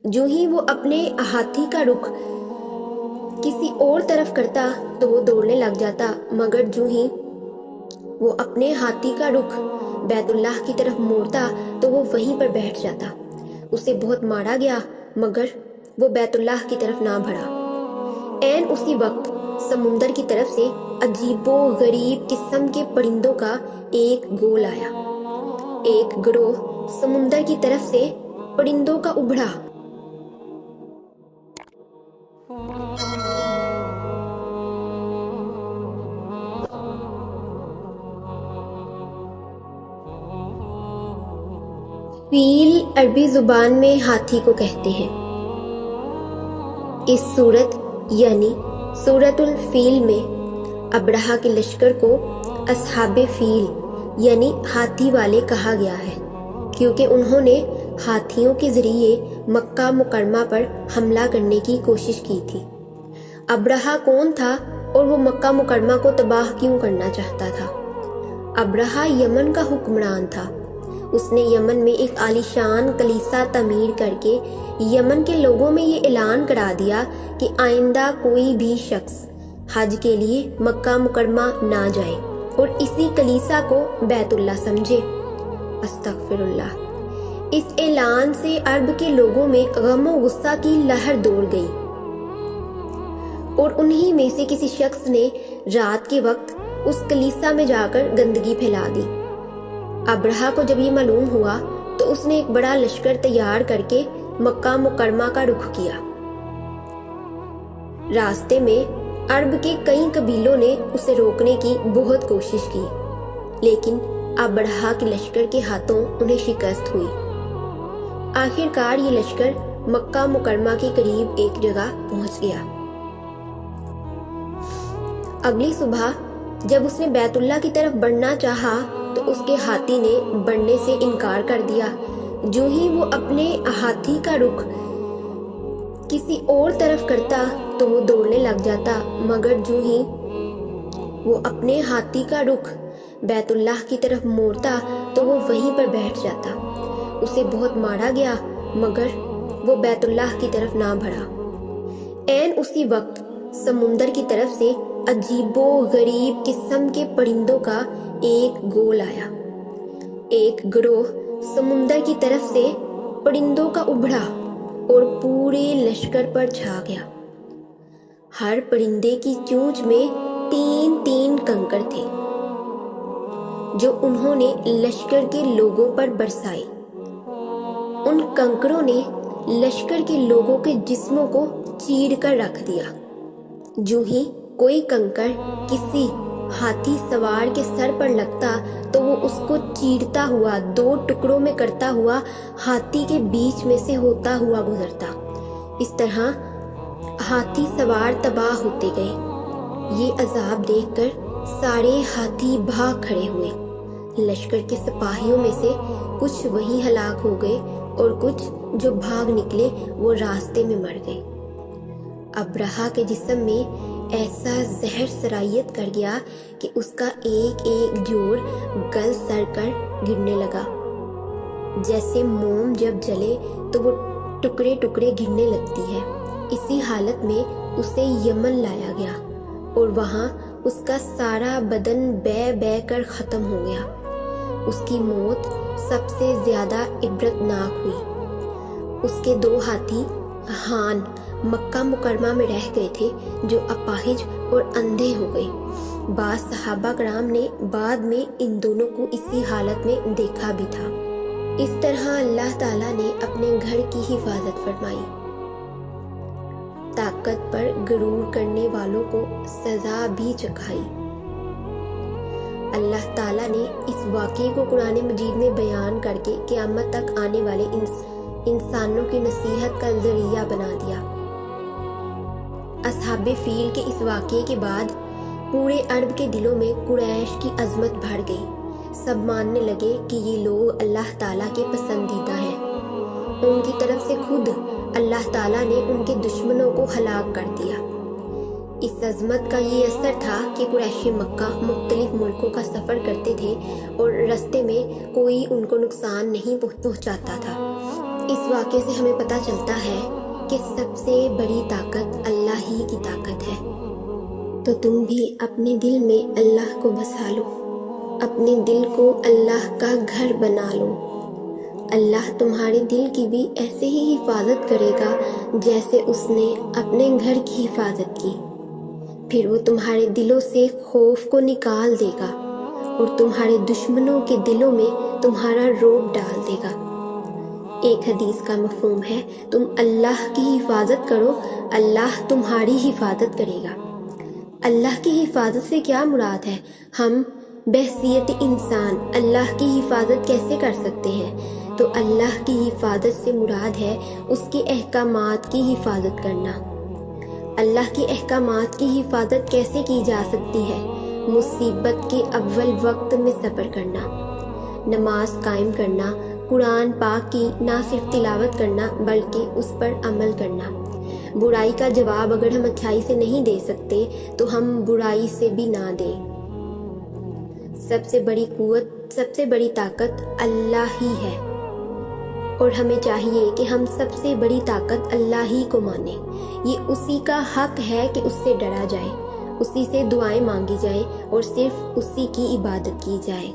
जो ही वो अपने हाथी का रुख किसी और तरफ करता तो वो दौड़ने लग जाता, मगर जो ही वो अपने हाथी का रुख बैतुल्लाह की तरफ मोड़ता तो वो वहीं पर बैठ जाता। उसे बहुत मारा गया, मगर वो बैतुल्लाह की तरफ ना बढ़ा। ऐन उसी वक्त समुंदर की तरफ से अजीबो गरीब किस्म के परिंदों का एक गोल आया। एक गिरोह समुंदर की तरफ से परिंदों का उभड़ा। फील अरबी जुबान में हाथी को कहते हैं। इस सूरत यानी सूरतुल फील में अब्रहा के लश्कर को असहाबे फील यानी हाथी वाले कहा गया है, क्योंकि उन्होंने हाथियों के जरिए मक्का मुकरमा पर हमला करने की कोशिश की थी। अब्रहा कौन था और वो मक्का मुकरमा को तबाह क्यों करना चाहता था? अब्रहा यमन का हुक्मरान था। उसने यमन में एक आलीशान कलीसा तमीर करके यमन के लोगों में ये ऐलान करा दिया कि आइंदा कोई भी शख्स हज के लिए मक्का मुकरमा ना जाए और इसी कलीसा को बैतुल्लाह समझे। अस्तगफिरुल्लाह। इस ऐलान से अरब के लोगों में गम और गुस्सा की लहर दौड़ गई और उन्हीं में से किसी शख्स ने रात के वक्त उस कलीसा में जाकर गंदगी फैला दी। अब्रहा को जब ये मालूम हुआ तो उसने एक बड़ा लश्कर तैयार करके मक्का मुकरमा का रुख किया। रास्ते में अरब के कई कबीलों ने उसे रोकने की बहुत कोशिश की, लेकिन अब्रहा के लश्कर के हाथों उन्हें शिकस्त हुई। आखिरकार ये लश्कर मक्का मुकरमा के करीब एक जगह पहुंच गया। अगली सुबह जब उसने बैतुल्लाह की तरफ बढ़ना चाहा तो उसके हाथी ने बढ़ने से इनकार कर दिया। जो ही वो अपने हाथी का रुख किसी और तरफ करता तो वो दौड़ने लग जाता, मगर जो ही वो अपने हाथी का रुख बैतुल्लाह की तरफ मोड़ता तो वो वहीं पर बैठ जाता। उसे बहुत मारा गया, मगर वो बैतुल्लाह की तरफ ना बढ़ा। ऐन उसी वक्त समुंदर की तरफ से अजीबो गरीब किस्म के परिंदों का एक गोल आया। एक गिरोह समुंदर की तरफ से परिंदों का उभड़ा और पूरे लश्कर पर छा गया। हर परिंदे की चोंच में 3-3 कंकड़ थे, जो उन्होंने लश्कर के लोगों पर बरसाए। उन कंकड़ों ने लश्कर के लोगों के जिस्मों को चीर कर रख दिया। जो ही कोई कंकड़ किसी हाथी सवार के सर पर लगता तो वो उसको चीरता हुआ 2 टुकड़ों में करता हुआ हाथी के बीच में से होता हुआ गुजरता। इस तरह हाथी सवार तबाह होते गए। ये अजाब देखकर सारे हाथी भाग खड़े हुए। लश्कर के सिपाहियों में से कुछ वहीं हलाक हो गए और कुछ जो भाग निकले वो रास्ते में मर गए। अब्रहा के जिस्म में ऐसा जहर सरायत कर गया कि उसका एक एक जोड़ गल सड़ कर गिरने लगा। जैसे मोम जब जले तो वो टुकड़े टुकड़े गिरने लगती है। इसी हालत में उसे यमन लाया गया और वहाँ उसका सारा बदन बह बह कर खत्म हो गया। उसकी मौत सबसे ज्यादा इबरतनाक हुई। उसके 2 हाथी हान मक्का मुकरमा में रह गए थे, जो अपाहिज और अंधे हो गए। बाज़ सहाबा कराम ने बाद में इन दोनों को इसी हालत में देखा भी था। इस तरह अल्लाह ताला ने अपने घर की हिफाजत फरमाई। ताकत पर गुरूर करने वालों को सजा भी चखाई। अल्लाह ताला ने इस वाक़े को कुरान मजीद में बयान करके क़यामत तक आने वाले इंसानों की नसीहत का जरिया बना दिया। असहाबे फील के इस वाक़े के बाद पूरे अरब के दिलों में कुरैश की अजमत बढ़ गई। सब मानने लगे कि ये लोग अल्लाह ताला के पसंदीदा हैं। उनकी तरफ से खुद अल्लाह ताला ने उनके दुश्मनों को हलाक कर दिया। इस अजमत का ये असर था कि कुरैश मक्का मुख्तलिफ मुल्कों का सफ़र करते थे और रास्ते में कोई उनको नुकसान नहीं पहुंचाता था। اس واقعے سے ہمیں پتہ چلتا ہے کہ سب سے بڑی طاقت اللہ ہی کی طاقت ہے۔ تو تم بھی اپنے دل میں اللہ کو بسا لو، اپنے دل کو اللہ کا گھر بنا لو۔ اللہ تمہارے دل کی بھی ایسے ہی حفاظت کرے گا جیسے اس نے اپنے گھر کی حفاظت کی۔ پھر وہ تمہارے دلوں سے خوف کو نکال دے گا اور تمہارے دشمنوں کے دلوں میں تمہارا رعب ڈال دے گا۔ ایک حدیث کا مفہوم ہے، تم اللہ کی حفاظت کرو، اللہ تمہاری حفاظت کرے گا۔ اللہ کی حفاظت سے کیا مراد ہے؟ ہم بحیثیت انسان اللہ کی حفاظت کیسے کر سکتے ہیں؟ تو اللہ کی حفاظت سے مراد ہے اس کے احکامات کی حفاظت کرنا۔ اللہ کے احکامات کی حفاظت کیسے کی جا سکتی ہے؟ مصیبت کے اول وقت میں صبر کرنا، نماز قائم کرنا، قرآن پاک کی نہ صرف تلاوت کرنا بلکہ اس پر عمل کرنا۔ برائی کا جواب اگر ہم اچھائی سے نہیں دے سکتے تو ہم برائی سے بھی نہ دیں۔ سب سے بڑی قوت، سب سے بڑی طاقت اللہ ہی ہے، اور ہمیں چاہیے کہ ہم سب سے بڑی طاقت اللہ ہی کو مانیں۔ یہ اسی کا حق ہے کہ اس سے ڈرا جائے، اسی سے دعائیں مانگی جائیں اور صرف اسی کی عبادت کی جائے۔